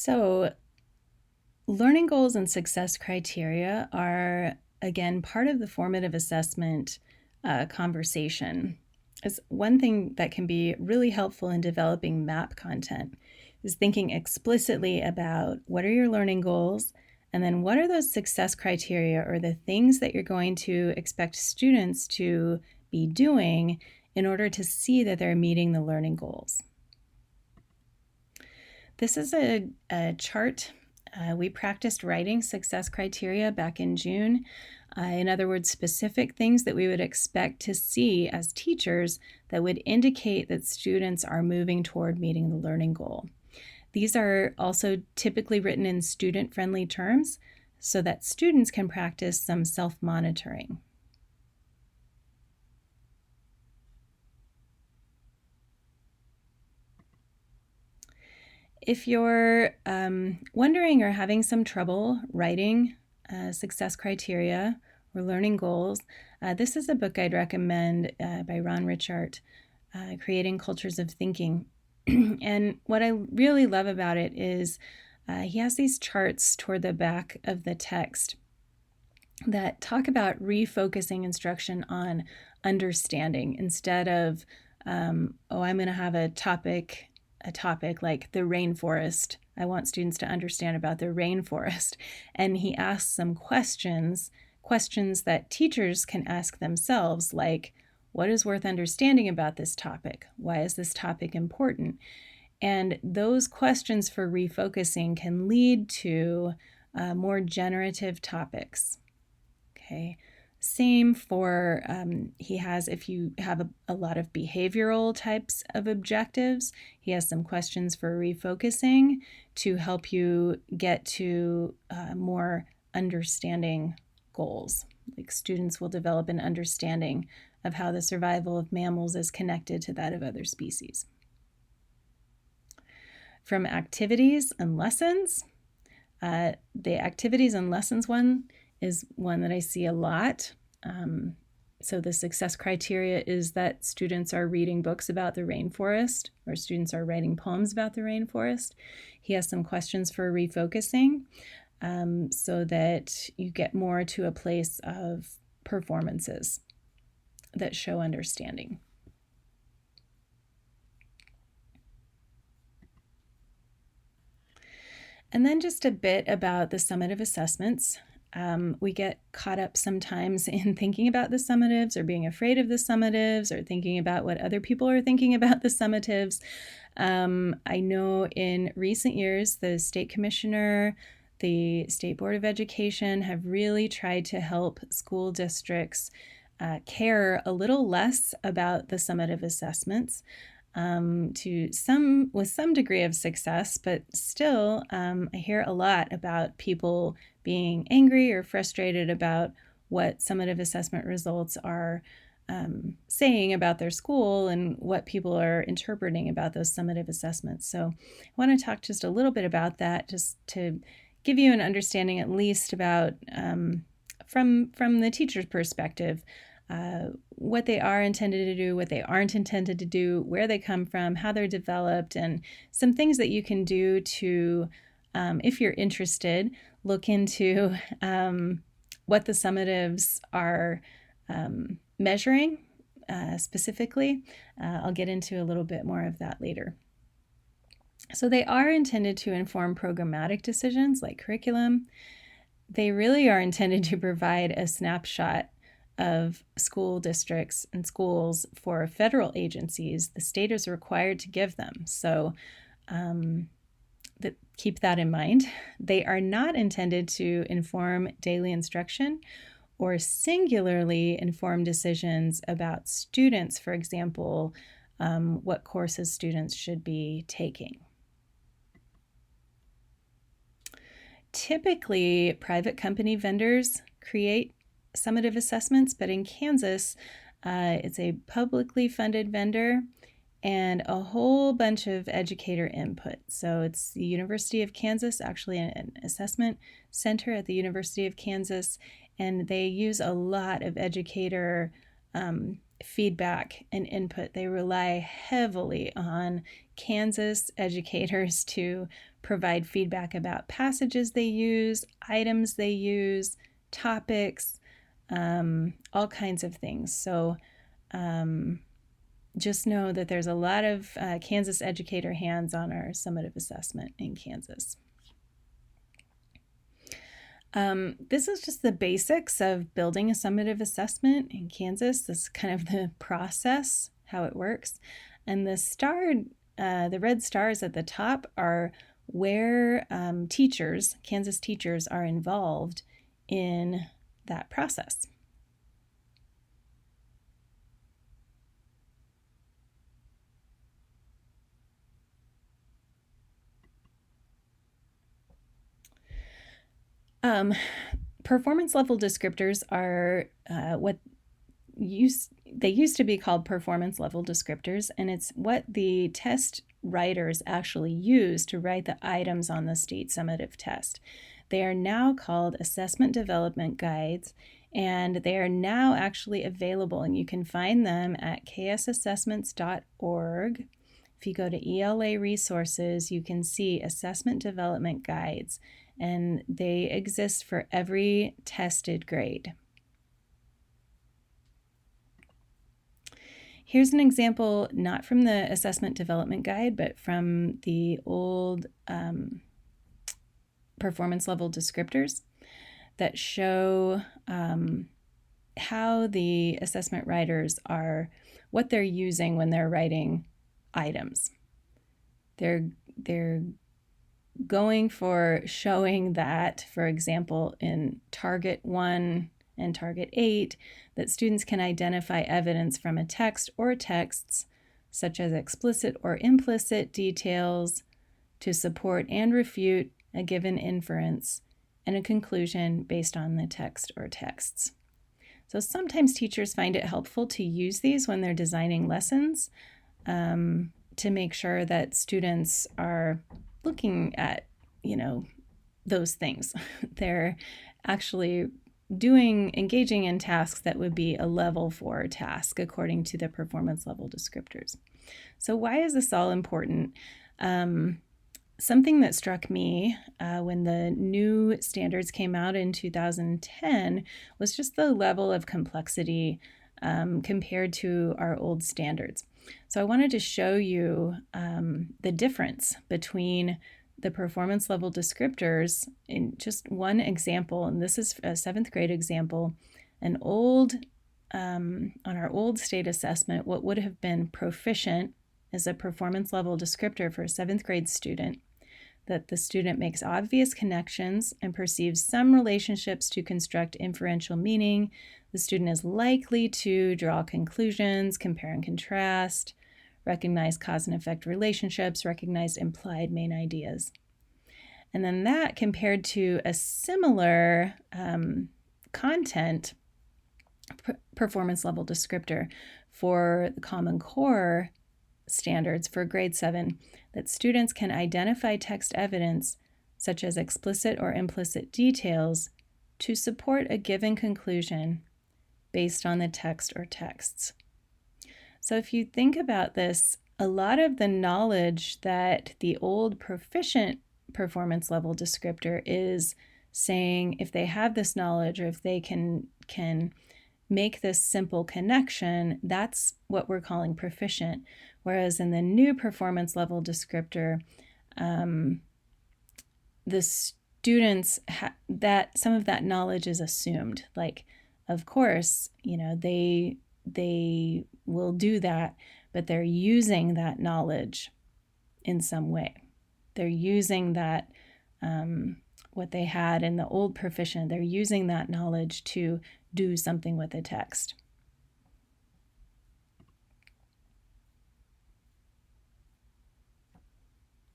So, learning goals and success criteria are, again, part of the formative assessment conversation. It's one thing that can be really helpful in developing MAP content is thinking explicitly about what are your learning goals, and then what are those success criteria or the things that you're going to expect students to be doing in order to see that they're meeting the learning goals. This is a chart. We practiced writing success criteria back in June. In other words, specific things that we would expect to see as teachers that would indicate that students are moving toward meeting the learning goal. These are also typically written in student-friendly terms so that students can practice some self-monitoring. If you're wondering or having some trouble writing success criteria or learning goals, this is a book I'd recommend by Ron Richart, Creating Cultures of Thinking. And what I really love about it is he has these charts toward the back of the text that talk about refocusing instruction on understanding instead of, I'm going to have a topic like the rainforest. I want students to understand about the rainforest. And he asks some questions that teachers can ask themselves, like, what is worth understanding about this topic? Why is this topic important? And those questions for refocusing can lead to more generative topics. Okay. Same for, he has, if you have a lot of behavioral types of objectives, he has some questions for refocusing to help you get to more understanding goals. Like students will develop an understanding of how the survival of mammals is connected to that of other species. From activities and lessons, the activities and lessons one is one that I see a lot. So the success criteria is that students are reading books about the rainforest or students are writing poems about the rainforest. He has some questions for refocusing so that you get more to a place of performances that show understanding. And then just a bit about the summative assessments. We get caught up sometimes in thinking about the summatives or being afraid of the summatives or thinking about what other people are thinking about the summatives. I know in recent years, the state commissioner, the State Board of Education have really tried to help school districts care a little less about the summative assessments. With some degree of success, but still I hear a lot about people being angry or frustrated about what summative assessment results are saying about their school and what people are interpreting about those summative assessments. So I want to talk just a little bit about that, just to give you an understanding at least about from the teacher's perspective, what they are intended to do, what they aren't intended to do, where they come from, how they're developed, and some things that you can do to, if you're interested, look into what the summatives are measuring specifically. I'll get into a little bit more of that later. So they are intended to inform programmatic decisions like curriculum. They really are intended to provide a snapshot of school districts and schools for federal agencies. The state is required to give them. So keep that in mind. They are not intended to inform daily instruction or singularly inform decisions about students, for example, what courses students should be taking. Typically, private company vendors create summative assessments, but in Kansas, it's a publicly funded vendor and a whole bunch of educator input. So it's the University of Kansas, actually an assessment center at the University of Kansas, and they use a lot of educator feedback and input. They rely heavily on Kansas educators to provide feedback about passages they use, items they use, topics, all kinds of things. So just know that there's a lot of Kansas educator hands on our summative assessment in Kansas. This is just the basics of building a summative assessment in Kansas. This is kind of the process, how it works. And the red stars at the top are where Kansas teachers are involved in that process. Performance level descriptors are they used to be called performance level descriptors, and it's what the test writers actually use to write the items on the state summative test. They are now called assessment development guides, and they are now actually available, and you can find them at ksassessments.org. If you go to ELA resources, you can see assessment development guides, and they exist for every tested grade. Here's an example, not from the assessment development guide, but from the old performance level descriptors that show how the assessment writers what they're using when they're writing items. They're going for showing that, for example, in Target 1 and Target 8, that students can identify evidence from a text or texts, such as explicit or implicit details, to support and refute a given inference and a conclusion based on the text or texts. So sometimes teachers find it helpful to use these when they're designing lessons to make sure that students are looking at, those things. They're actually engaging in tasks that would be a level 4 task according to the performance level descriptors. So why is this all important? Something that struck me when the new standards came out in 2010 was just the level of complexity compared to our old standards. So I wanted to show you the difference between the performance level descriptors in just one example, and this is a 7th grade example. On our old state assessment, what would have been proficient is a performance level descriptor for a 7th grade student, that the student makes obvious connections and perceives some relationships to construct inferential meaning. The student is likely to draw conclusions, compare and contrast, recognize cause and effect relationships, recognize implied main ideas. And then that compared to a similar content performance level descriptor for the Common Core standards for grade 7, that students can identify text evidence such as explicit or implicit details to support a given conclusion based on the text or texts. So if you think about this, a lot of the knowledge that the old proficient performance level descriptor is saying, if they have this knowledge or if they can make this simple connection, that's what we're calling proficient. Whereas in the new performance level descriptor, the students that some of that knowledge is assumed. Like, of course, they will do that, but they're using that knowledge in some way. They're using that what they had in the old proficient. They're using that knowledge to do something with the text.